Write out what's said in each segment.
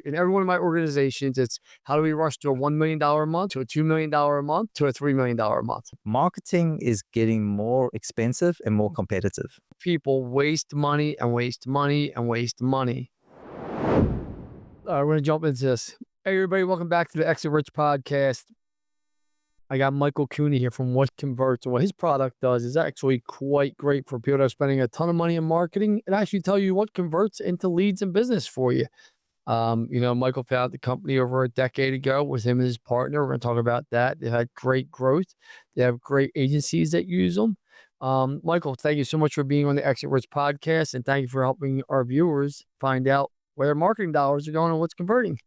in every one of my organizations, it's how do we rush to a $1 million a month, to a $2 million a month, to a $3 million a month. Marketing is getting more expensive and more competitive. People waste money and waste money and waste money. We're going to jump into this. Hey, everybody, welcome back to the Exit Rich podcast. I got Michael Cooney here from WhatConverts. And what his product does is actually quite great for people that are spending a ton of money in marketing. It actually tell you what converts into leads and business for you. Michael founded the company over a decade ago with him and his partner. We're going to talk about that. They've had great growth. They have great agencies that use them. Michael, thank you so much for being on the Exit Rich podcast. And thank you for helping our viewers find out where their marketing dollars are going and what's converting.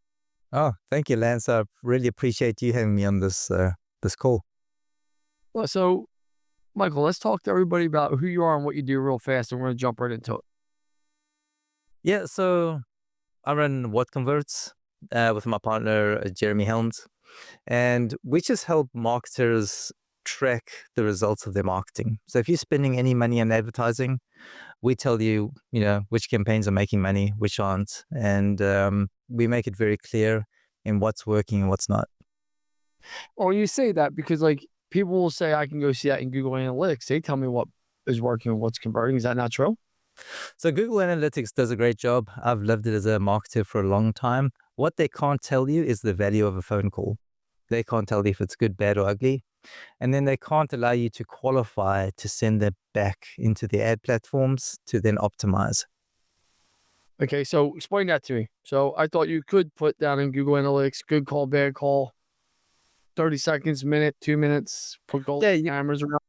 Oh, thank you, Lance. I really appreciate you having me on this call. Well, so Michael, let's talk to everybody about who you are and what you do real fast, and we're going to jump right into it. Yeah, so I run WhatConverts with my partner, Jeremy Helms, and we just help marketers track the results of their marketing. So if you're spending any money on advertising, we tell you, which campaigns are making money, which aren't, and we make it very clear in what's working and what's not. Well, you say that because people will say, I can go see that in Google Analytics. They tell me what is working and what's converting. Is that not true? So Google Analytics does a great job. I've loved it as a marketer for a long time. What they can't tell you is the value of a phone call. They can't tell you if it's good, bad, or ugly. And then they can't allow you to qualify to send them back into the ad platforms to then optimize. Okay, so explain that to me. So I thought you could put down in Google Analytics, good call, bad call, 30 seconds, minute, 2 minutes, put gold timers around.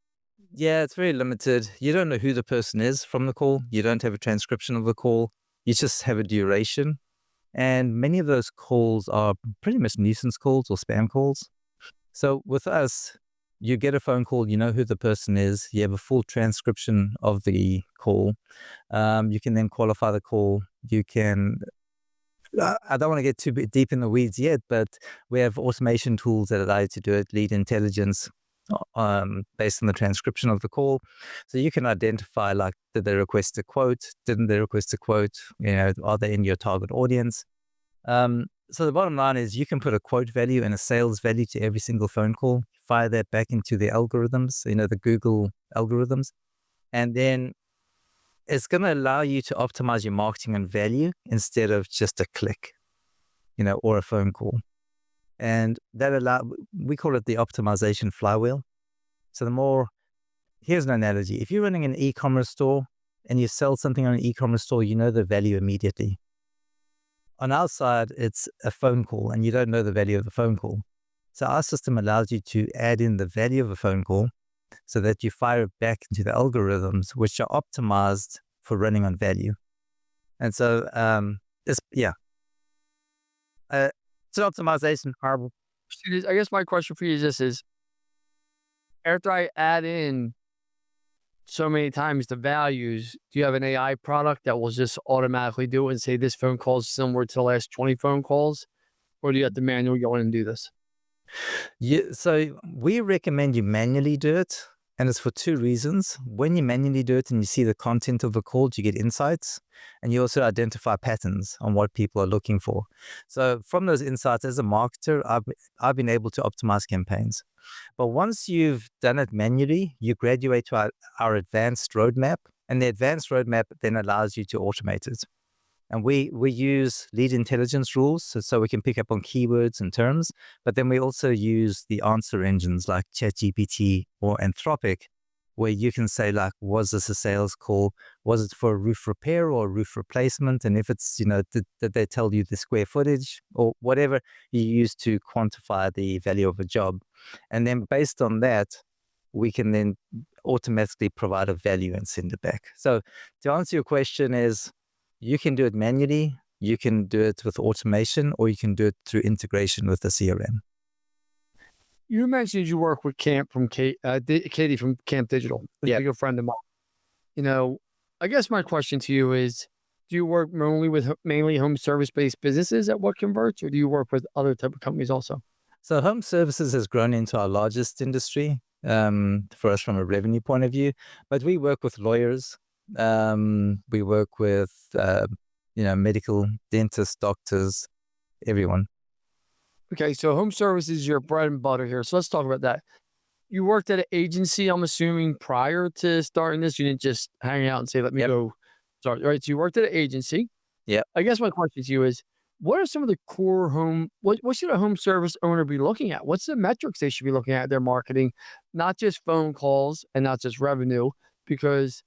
Yeah, it's very limited. You don't know who the person is from the call. You don't have a transcription of the call. You just have a duration. And many of those calls are pretty much nuisance calls or spam calls. So with us, you get a phone call, you know who the person is, you have a full transcription of the call. You can then qualify the call. You can... I don't want to get too deep in the weeds yet, but we have automation tools that allow you to do it, lead intelligence, based on the transcription of the call. So you can identify, did they request a quote? Didn't they request a quote? Are they in your target audience? So the bottom line is you can put a quote value and a sales value to every single phone call, fire that back into the algorithms, the Google algorithms, and then it's going to allow you to optimize your marketing on value instead of just a click, or a phone call. And we call it the optimization flywheel. So here's an analogy. If you're running an e-commerce store and you sell something on an e-commerce store, you know the value immediately. On our side, it's a phone call and you don't know the value of the phone call. So our system allows you to add in the value of a phone call so that you fire it back into the algorithms, which are optimized for running on value. And so, it's optimization. I guess my question for you is this: after I add in so many times the values, do you have an AI product that will just automatically do it and say this phone call is similar to the last 20 phone calls? Or do you have to manually go in and do this? Yeah, so we recommend you manually do it. And it's for two reasons. When you manually do it and you see the content of the call, you get insights, and you also identify patterns on what people are looking for. So from those insights, as a marketer, I've been able to optimize campaigns. But once you've done it manually, you graduate to our advanced roadmap, and the advanced roadmap then allows you to automate it. And we use lead intelligence rules so we can pick up on keywords and terms, but then we also use the answer engines like ChatGPT or Anthropic, where you can say was this a sales call? Was it for a roof repair or a roof replacement? And if it's, did they tell you the square footage or whatever you use to quantify the value of a job? And then based on that, we can then automatically provide a value and send it back. So to answer your question is, you can do it manually, you can do it with automation, or you can do it through integration with the CRM. You mentioned you work with Katie from Camp Digital, a good friend of mine. I guess my question to you is, do you work mainly home service-based businesses at WhatConverts, or do you work with other type of companies also? So home services has grown into our largest industry for us from a revenue point of view, but we work with lawyers. We work with, medical dentists, doctors, everyone. Okay, so home service is your bread and butter here. So let's talk about that. You worked at an agency, I'm assuming, prior to starting this. You didn't just hang out and say, let me Yep. go start. All right. So you worked at an agency. Yep. I guess my question to you is, what are some of the core what should a home service owner be looking at? What's the metrics they should be looking at their marketing, not just phone calls and not just revenue, because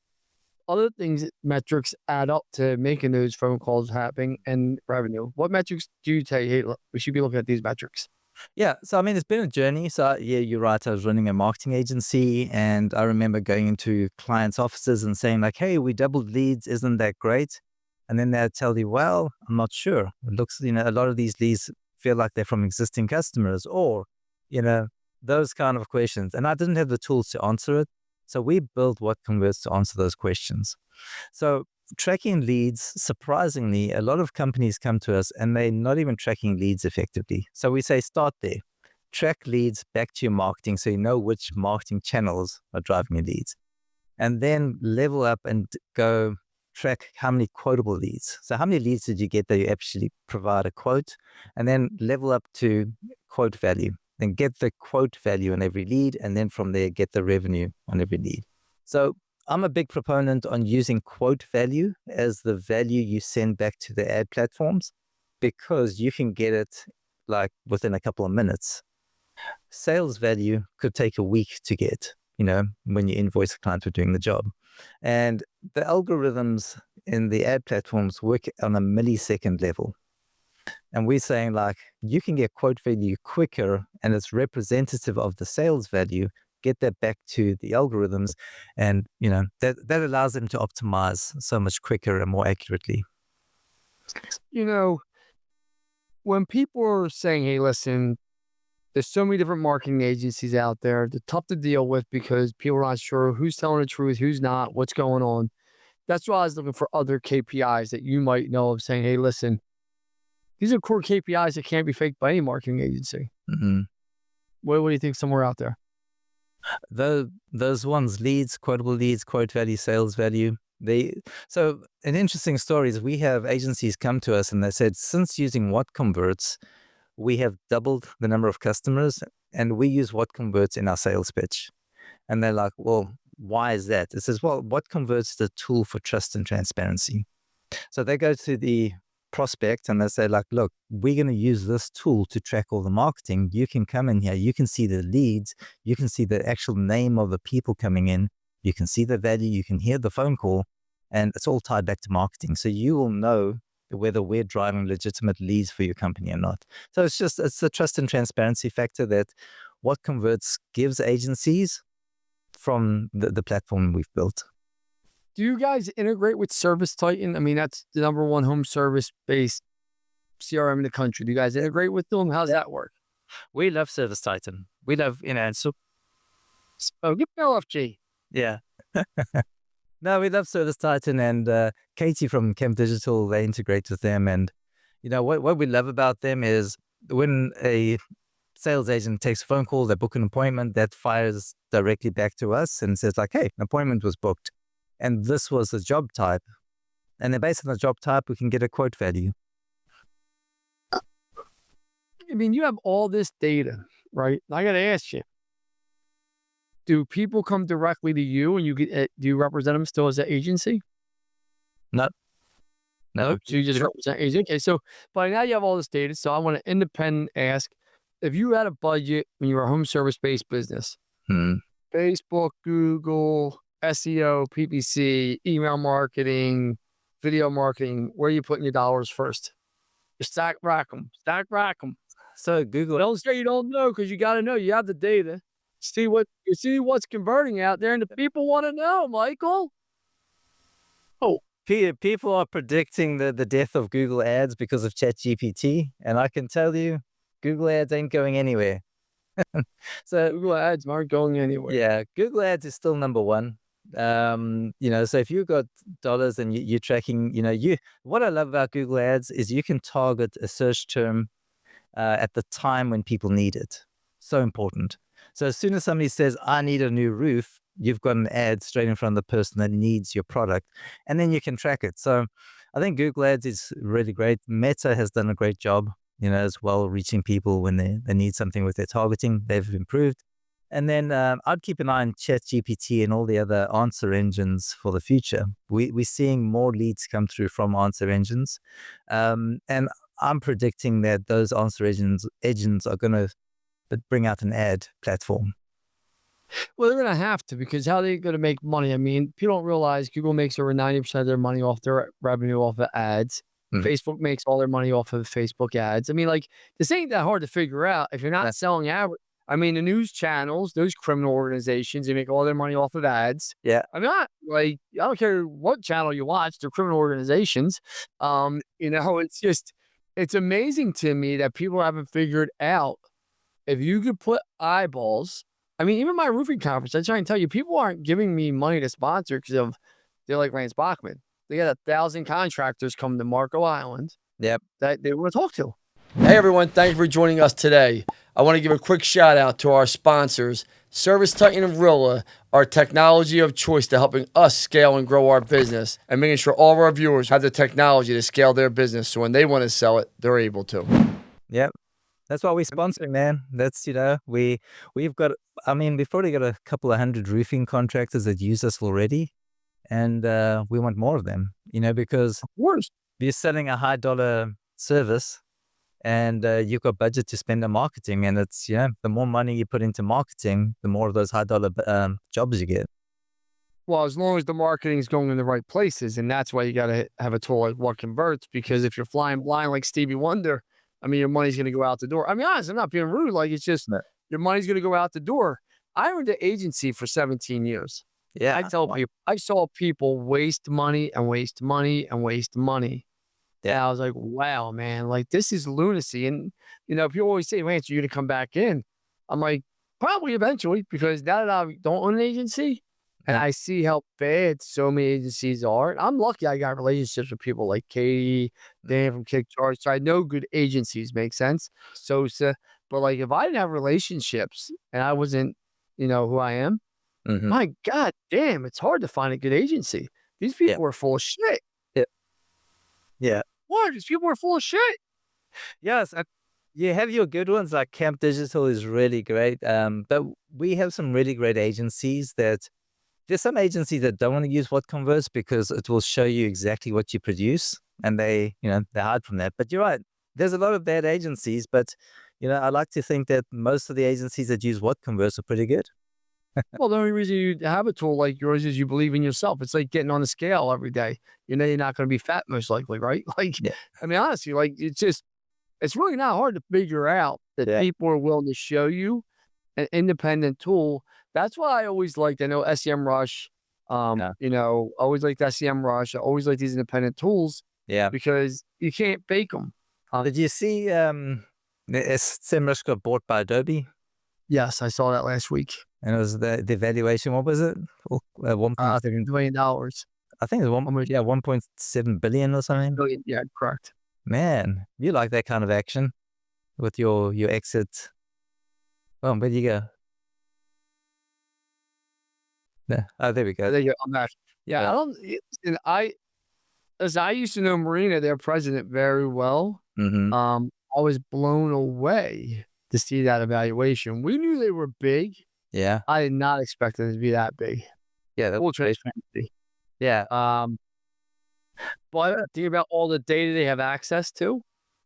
other things, metrics add up to making those phone calls happen and revenue. What metrics do you say, hey, look, we should be looking at these metrics? Yeah. So, I mean, it's been a journey. So, yeah, you're right. I was running a marketing agency, and I remember going into clients' offices and saying, like, hey, we doubled leads. Isn't that great? And then they'd tell you, well, I'm not sure. It looks, a lot of these leads feel like they're from existing customers, or, those kind of questions. And I didn't have the tools to answer it. So we built WhatConverts to answer those questions. So tracking leads, surprisingly, a lot of companies come to us and they're not even tracking leads effectively. So we say, start there. Track leads back to your marketing so you know which marketing channels are driving your leads. And then level up and go track how many quotable leads. So how many leads did you get that you actually provide a quote? And then level up to quote value. Then get the quote value on every lead. And then from there, get the revenue on every lead. So I'm a big proponent on using quote value as the value you send back to the ad platforms, because you can get it like within a couple of minutes. Sales value could take a week to get, when you invoice a client for doing the job. And the algorithms in the ad platforms work on a millisecond level. And we're saying, like, you can get quote value quicker and it's representative of the sales value. Get that back to the algorithms, and that allows them to optimize so much quicker and more accurately. When people are saying, hey, listen, there's so many different marketing agencies out there, they're tough to deal with because people are not sure who's telling the truth, who's not, what's going on. That's why I was looking for other KPIs that you might know of, saying, hey, listen, these are core KPIs that can't be faked by any marketing agency. Mm-hmm. What do you think somewhere out there? Those ones, leads, quotable leads, quote value, sales value. So an interesting story is we have agencies come to us and they said, since using WhatConverts, we have doubled the number of customers and we use WhatConverts in our sales pitch. And they're like, well, why is that? It says, well, WhatConverts is a tool for trust and transparency. So they go to the prospect and they say, like, look, we're going to use this tool to track all the marketing. You can come in here, you can see the leads, you can see the actual name of the people coming in, you can see the value, you can hear the phone call, and it's all tied back to marketing. So you will know whether we're driving legitimate leads for your company or not. So it's the trust and transparency factor that WhatConverts gives agencies from the platform we've built. Do you guys integrate with Service Titan? I mean, that's the number one home service-based CRM in the country. Do you guys integrate with them? How's that work? We love Service Titan. We love, so give me LFG. Yeah. No, we love Service Titan, and Katie from Camp Digital, they integrate with them. And, what we love about them is when a sales agent takes a phone call, they book an appointment, that fires directly back to us and says, like, hey, an appointment was booked. And this was the job type. And then based on the job type, we can get a quote value. I mean, you have all this data, right? I got to ask you, do people come directly to you and do you represent them still as an agency? No. So you just represent agency. Okay, so by now you have all this data. So I want to independent ask, if you had a budget when you were a home service-based business, Facebook, Google, SEO, PPC, email marketing, video marketing, where are you putting your dollars first? You stack rack them. So Google. Don't say you don't know, because you got to know. You have the data. See what's converting out there, and the people want to know, Michael. Oh, people are predicting the death of Google Ads because of ChatGPT, and I can tell you, Google Ads ain't going anywhere. So Google Ads aren't going anywhere. Yeah, Google Ads is still number one. So if you've got dollars and you're tracking, what I love about Google Ads is you can target a search term at the time when people need it. So important. So as soon as somebody says, I need a new roof, you've got an ad straight in front of the person that needs your product, and then you can track it. So I think Google Ads is really great. Meta has done a great job. as well, reaching people when they need something with their targeting. They've improved. And then I'd keep an eye on ChatGPT and all the other answer engines for the future. We're seeing more leads come through from answer engines. And I'm predicting that those answer engines are going to bring out an ad platform. Well, they're going to have to, because how are they going to make money? I mean, people don't realize Google makes over 90% of their money off their revenue off of ads. Facebook makes all their money off of Facebook ads. I mean, like, this ain't that hard to figure out. If you're not selling ads, I mean, the news channels, those criminal organizations, they make all their money off of ads. Yeah. I mean, I don't care what channel you watch, they're criminal organizations. It's amazing to me that people haven't figured out, if you could put eyeballs. I mean, even my roofing conference, I try and tell you, people aren't giving me money to sponsor because they're like Lance Bachmann. They got 1,000 contractors come to Marco Island that they want to talk to. Hey, everyone. Thank you for joining us today. I want to give a quick shout out to our sponsors, Service Titan and Rilla, our technology of choice to helping us scale and grow our business and making sure all of our viewers have the technology to scale their business so when they want to sell it, they're able to. Yep. That's why we're sponsoring, man. That's, we've got, we've probably got a couple of hundred roofing contractors that use us already. And we want more of them, because you're selling a high dollar service and you've got budget to spend on marketing. And it's, the more money you put into marketing, the more of those high dollar jobs you get. Well, as long as the marketing is going in the right places. And that's why you got to have a tool like WhatConverts, because if you're flying blind like Stevie Wonder, I mean, your money's going to go out the door. I mean, honestly, I'm not being rude. Like, it's just your money's going to go out the door. I owned an agency for 17 years. Yeah. I tell people, I saw people waste money and waste money and waste money. Yeah. And I was like, wow, man, like, this is lunacy. And, people always say, Lance, you're going to come back in. I'm like, probably eventually, because now that I don't own an agency and I see how bad so many agencies are, I'm lucky I got relationships with people like Katie, Dan from Kickcharge. So I know good agencies, make sense. Sosa. But like, if I didn't have relationships and I wasn't, who I am, my God damn, it's hard to find a good agency. These people are full of shit. Yeah. What? These people are full of shit. Yes. You have your good ones, like Camp Digital is really great. But we have some really great agencies there's some agencies that don't want to use WhatConverts because it will show you exactly what you produce, and they hide from that. But you're right. There's a lot of bad agencies, but I like to think that most of the agencies that use WhatConverts are pretty good. Well, the only reason you have a tool like yours is you believe in yourself. It's like getting on the scale every day. You're not going to be fat, most likely, right? Like, I mean, honestly, like, it's really not hard to figure out that people are willing to show you an independent tool. That's why I always liked, I know SEMrush, always liked SEMrush. I always like these independent tools. Yeah. Because you can't fake them. Did you see SEMrush got bought by Adobe? Yes, I saw that last week. And it was the valuation, what was it? $1.7 billion. I think it was 1.7 billion or something. Billion, yeah, correct. Man, you like that kind of action with your exit. Oh, where do you go? Yeah. Oh, there we go. There you go. I'm back. Yeah. I used to know Marina, their president, very well. I was blown away to see that evaluation. We knew they were big. Yeah. I did not expect them to be that big. Yeah. Full transparency. Yeah. But think about all the data they have access to.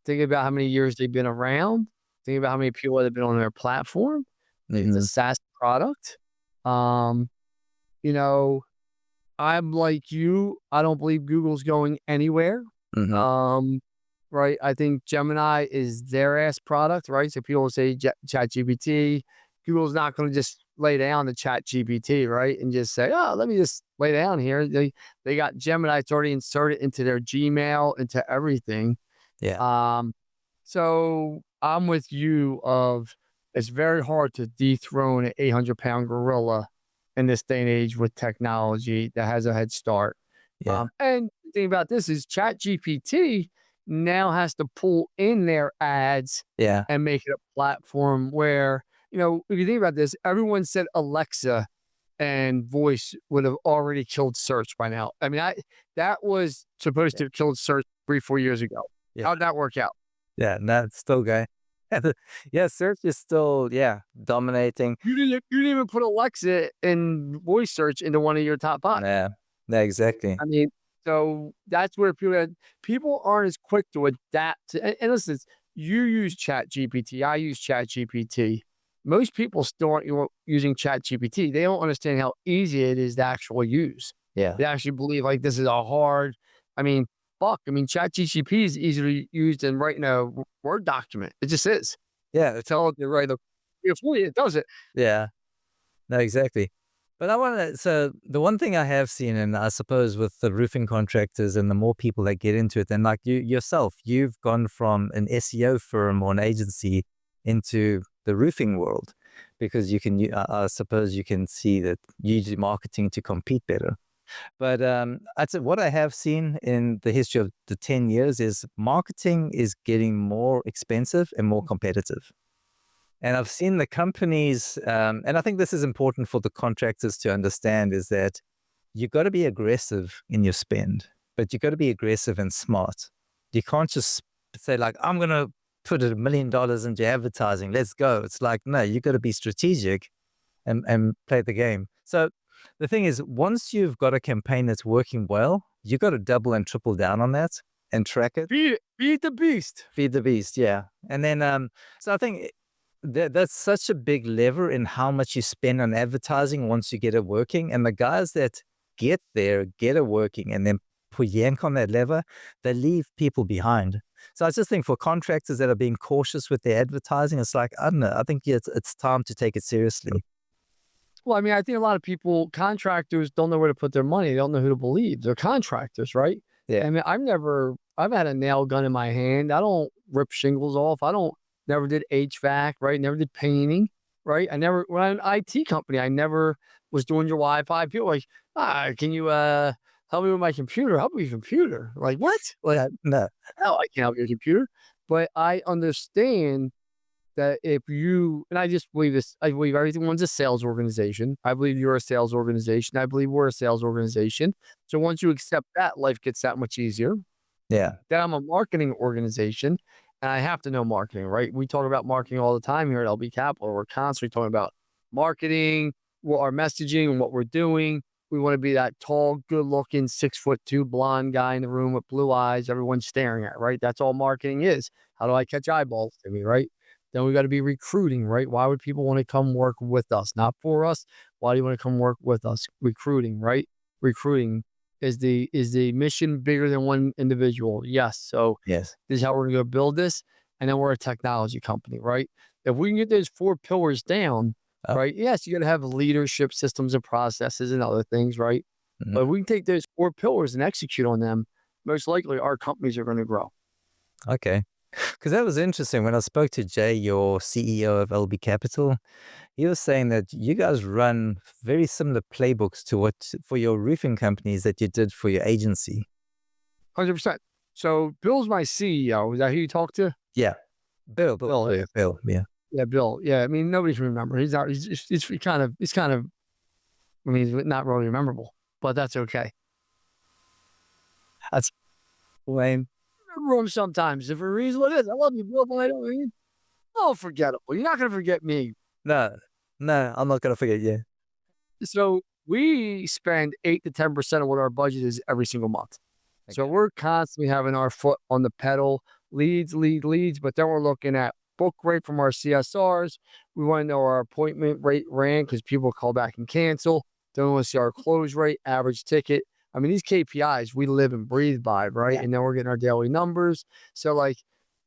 Think about how many years they've been around. Think about how many people have been on their platform. It's a SaaS product. I'm like you. I don't believe Google's going anywhere. Right. I think Gemini is their ass product, right? So people say ChatGPT. Google's not going to just lay down the ChatGPT, right? And just say, oh, let me just lay down here. They got Gemini. It's already inserted into their Gmail, into everything. Yeah. So I'm with you it's very hard to dethrone an 800-pound gorilla in this day and age with technology that has a head start. Yeah. And the thing about this is ChatGPT now has to pull in their ads and make it a platform where, if you think about this, everyone said Alexa and voice would have already killed search by now. I mean, that was supposed to have killed search 3-4 years ago. Yeah. How'd that work out? Yeah, no, it's still going. Yeah, search is still, dominating. You didn't even put Alexa and voice search into one of your top 5. Yeah, yeah, exactly. I mean, so that's where people aren't as quick to adapt to, and listen, you use ChatGPT, I use ChatGPT. Most people still aren't using ChatGPT. They don't understand how easy it is to actually use. Yeah, They actually believe like this is a hard. I mean, fuck. I mean, ChatGPT is easily used in writing a Word document. It just is. yeah, Tell it to write a for you, it does it. yeah. No, exactly. But I want to, so the one thing I have seen, and I suppose with the roofing contractors and the more people that get into it, and like you yourself, you've gone from an SEO firm or an agency into the roofing world because I suppose you can see that you do marketing to compete better. But I'd say what I have seen in the history of the 10 years is marketing is getting more expensive and more competitive. And I've seen the companies, and I think this is important for the contractors to understand, is that you got to be aggressive in your spend, but you got to be aggressive and smart. You can't just say like, I'm going to put $1 million into advertising. Let's go. It's like, no, you got to be strategic and play the game. So the thing is, once you've got a campaign that's working well, you got to double and triple down on that and track it. Feed the beast. Feed the beast, yeah. And then, so I think that's such a big lever in how much you spend on advertising once you get it working. And the guys that get there, get it working, and then yank on that lever, they leave people behind. So I just think for contractors that are being cautious with their advertising, it's like, I don't know, I think it's time to take it seriously. Well, I mean, I think a lot of people, contractors, don't know where to put their money. They don't know who to believe. They're contractors, right? Yeah. I mean, I've had a nail gun in my hand. I don't rip shingles off. Never did HVAC, right? Never did painting, right? When I had an IT company, I never was doing your Wi-Fi. People were like, can you help me with my computer? Help me with your computer. Like, what? Well, no. No, I can't help your computer. But I understand that and I just believe this, I believe everyone's a sales organization. I believe you're a sales organization. I believe we're a sales organization. So once you accept that, life gets that much easier. Yeah. That I'm a marketing organization and I have to know marketing, right? We talk about marketing all the time here at LB Capital. We're constantly talking about marketing, what our messaging and what we're doing. We want to be that tall, good looking, 6'2" blonde guy in the room with blue eyes, everyone's staring at, right? That's all marketing is. How do I catch eyeballs to me, right? Then we got to be recruiting, right? Why would people want to come work with us? Not for us. Why do you want to come work with us? Recruiting, right? Recruiting is the mission bigger than one individual? Yes. So Yes. this is how we're going to go build this. And then we're a technology company, right? If we can get those 4 pillars down, right? Yes, you got to have leadership systems and processes and other things, right? Mhm. But if we can take those 4 pillars and execute on them, most likely our companies are going to grow. Okay. Because that was interesting. When I spoke to Jay, your CEO of LB Capital, he was saying that you guys run very similar playbooks to what for your roofing companies that you did for your agency. 100%. So Bill's my CEO. Is that who you talk to? Yeah. Bill. Yeah. Yeah, Bill. Yeah, I mean, nobody can remember. He's kind of, I mean, he's not really memorable, but that's okay. That's lame. Remember him sometimes. If for a reason it is, I love you, Bill, but I don't mean, forgettable. You're not going to forget me. No, I'm not going to forget you. So we spend 8 to 10% of what our budget is every single month. Okay. So we're constantly having our foot on the pedal, leads, but then we're looking at book rate from our CSRs. We want to know our appointment rate ran because people call back and cancel. Then we want to see our close rate, average ticket. I mean, these KPIs we live and breathe by, right? Yeah. And then we're getting our daily numbers. So like,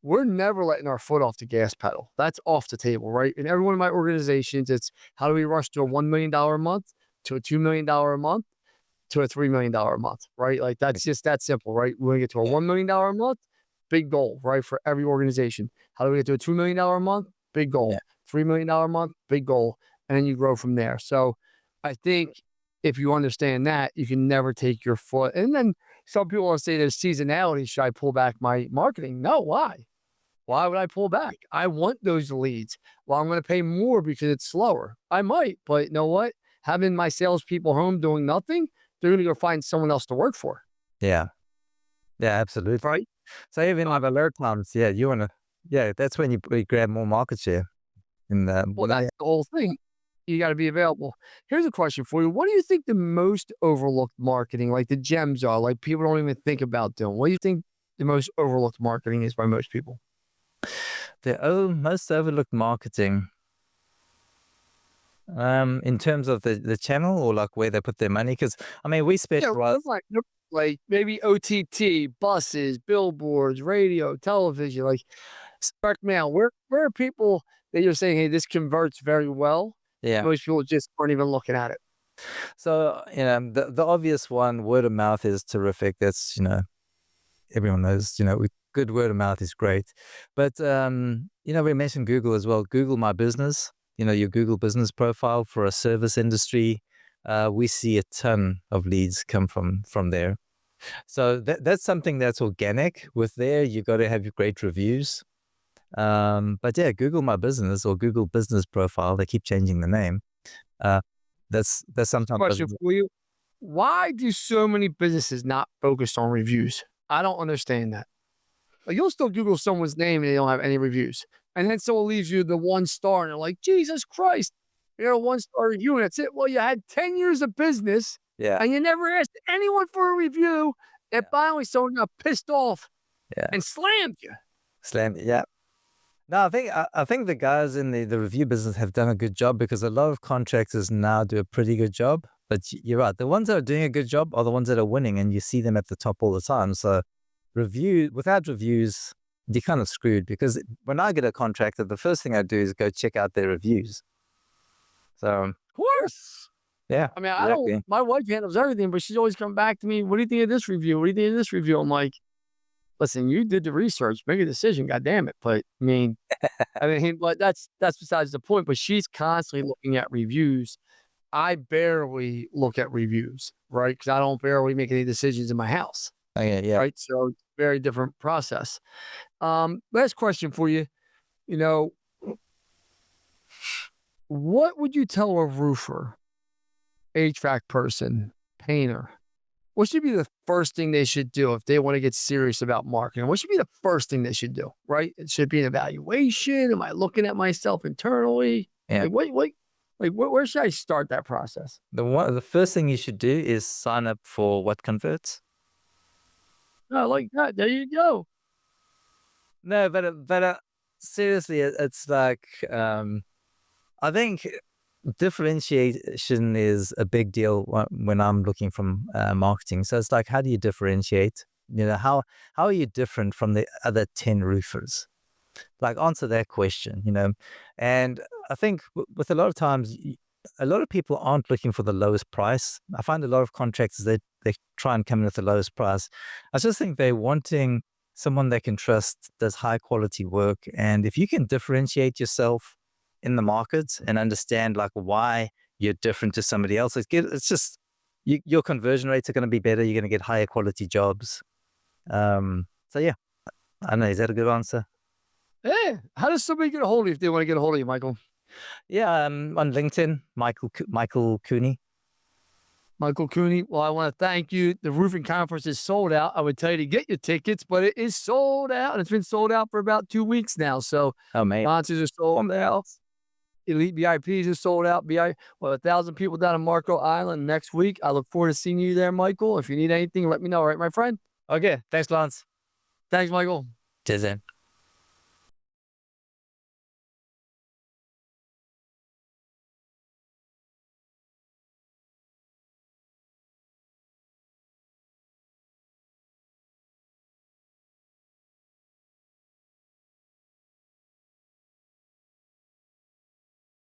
we're never letting our foot off the gas pedal. That's off the table, right? In every one of my organizations, it's how do we rush to a $1 million a month, to a $2 million a month, to a $3 million a month, right? Like that's just that simple, right? We want to get to a $1 million a month, big goal, right? For every organization. How do we get to a $2 million a month? Big goal. Yeah. $3 million a month, big goal. And then you grow from there. So I think if you understand that, you can never take your foot. And then some people will say there's seasonality. Should I pull back my marketing? No, why? Why would I pull back? I want those leads. Well, I'm going to pay more because it's slower. I might, but you know what? Having my salespeople home doing nothing, they're going to go find someone else to work for. Yeah. Yeah, absolutely. Right. So even like alert times, yeah, you want to Yeah, that's when you grab more market share. Well, that's the whole thing. You got to be available. Here's a question for you. What do you think the most overlooked marketing, like the gems are, like people don't even think about doing? What do you think the most overlooked marketing is by most people? The most overlooked marketing, in terms of the channel or like where they put their money. Because I mean, we Yeah, specialize. like maybe OTT, buses, billboards, radio, television, like direct mail. Where are people that you're saying, hey, this converts very well? Yeah. Most people just aren't even looking at it. So the obvious one, word of mouth is terrific. That's everyone knows. Good word of mouth is great. But we mentioned Google as well. Google My Business. Your Google business profile for a service industry. We see a ton of leads come from there. So that's something that's organic. With there, you got to have great reviews. But yeah, Google My Business or Google Business Profile. They keep changing the name. That's sometimes. Question for you. Why do so many businesses not focus on reviews? I don't understand that. Like, you'll still Google someone's name and they don't have any reviews. And then someone leaves you the 1 star and they're like, Jesus Christ, you're a 1-star review and that's it. Well, you had 10 years of business Yeah. and you never asked anyone for a review. And finally someone got pissed off and slammed you. Yeah. No, I think the guys in the review business have done a good job because a lot of contractors now do a pretty good job. But you're right. The ones that are doing a good job are the ones that are winning, and you see them at the top all the time. So without reviews, you're kind of screwed, because when I get a contractor, the first thing I do is go check out their reviews. So, of course. Yeah. I mean, my wife handles everything, but she's always come back to me. What do you think of this review? What do you think of this review? I'm like, listen, you did the research, make a decision, God damn it. But but that's besides the point. But she's constantly looking at reviews. I barely look at reviews, right? Because I don't barely make any decisions in my house. Okay, yeah. Right. So it's a very different process. Last question for you. What would you tell a roofer, HVAC person, painter? What should be the first thing they should do if they want to get serious about marketing? What should be the first thing they should do, right? It should be an evaluation. Am I looking at myself internally? Yeah. Where should I start that process? The first thing you should do is sign up for WhatConverts. Oh, like that. There you go. No, but seriously, it's like, I think differentiation is a big deal when I'm looking from marketing. So it's like, how do you differentiate? How are you different from the other 10 roofers? Like, answer that question, And I think with a lot of times, a lot of people aren't looking for the lowest price. I find a lot of contractors, they try and come in at the lowest price. I just think they're wanting someone they can trust, does high quality work. And if you can differentiate yourself in the market and understand like why you're different to somebody else, it's just your conversion rates are going to be better. You're going to get higher quality jobs. So yeah, I don't know. Is that a good answer? Hey, how does somebody get a hold of you if they want to get a hold of you, Michael? Yeah, on LinkedIn, Michael Cooney. Michael Cooney. Well, I want to thank you. The roofing conference is sold out. I would tell you to get your tickets, but it is sold out. And it's been sold out for about 2 weeks now. So sponsors are sold out. Elite VIPs are sold out. 1,000 people down in Marco Island next week. I look forward to seeing you there, Michael. If you need anything, let me know. All right, my friend? Okay. Thanks, Lance. Thanks, Michael. Cheers then.